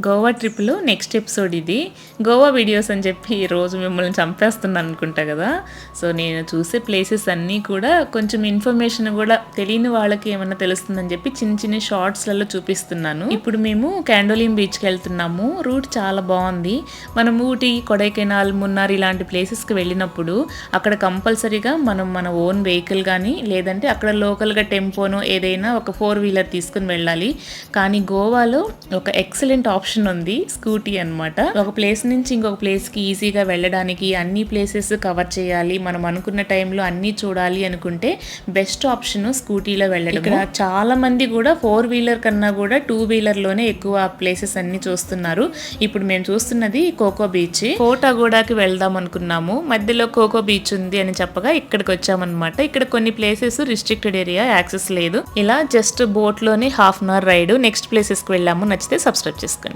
గోవా ట్రిప్లో next episode ఇది. Goa videos అని చెప్పి ఈరోజు మిమ్మల్ని చంపేస్తున్నాను అనుకుంటా కదా. సో నేను చూసే ప్లేసెస్ అన్నీ కూడా కొంచెం ఇన్ఫర్మేషన్ కూడా తెలియని వాళ్ళకి ఏమన్నా తెలుస్తుందని చెప్పి చిన్న చిన్న షార్ట్స్లలో చూపిస్తున్నాను. ఇప్పుడు మేము క్యాండోలిం బీచ్కి వెళ్తున్నాము. రూట్ చాలా బాగుంది. మనం ఊటీ, కొడైకెనాల్, మున్నార్ ఇలాంటి ప్లేసెస్కి వెళ్ళినప్పుడు అక్కడ కంపల్సరీగా మనం మన ఓన్ వెహికల్ కానీ లేదంటే అక్కడ లోకల్గా టెంపోనో ఏదైనా ఒక 4-వీలర్ తీసుకుని వెళ్ళాలి. కానీ గోవాలో ఒక ఎక్సలెంట్ ఆప్షన్ ఉంది, స్కూటీ అన్నమాట. ఒక ప్లేస్ నుంచి ఇంకొక ప్లేస్కి ఈజీగా వెళ్ళడానికి, అన్ని ప్లేసెస్ కవర్ చేయాలి, మనం అనుకున్న టైంలో అన్నీ చూడాలి అనుకుంటే బెస్ట్ ఆప్షన్ స్కూటీలో వెళ్ళడం. ఇక్కడ చాలా మంది కూడా 4-వీలర్ కన్నా కూడా 2-వీలర్లోనే ఎక్కువ ప్లేసెస్ అన్ని చూస్తున్నారు. ఇప్పుడు మేము చూస్తున్నది కోకో బీచ్. కోటాగూడాకి వెళ్దాం అనుకున్నాము, మధ్యలో కోకో బీచ్ ఉంది అని చెప్పగా ఇక్కడికి వచ్చామన్నమాట. ఇక్కడ కొన్ని ప్లేసెస్ రిస్ట్రిక్టెడ్ ఏరియా, యాక్సెస్ లేదు. ఇలా జస్ట్ బోట్లోనే ½ అవర్ రైడ్. నెక్స్ట్ ప్లేసెస్కి వెళ్ళాము. నచ్చితే సబ్స్క్రైబ్ చేసుకోండి.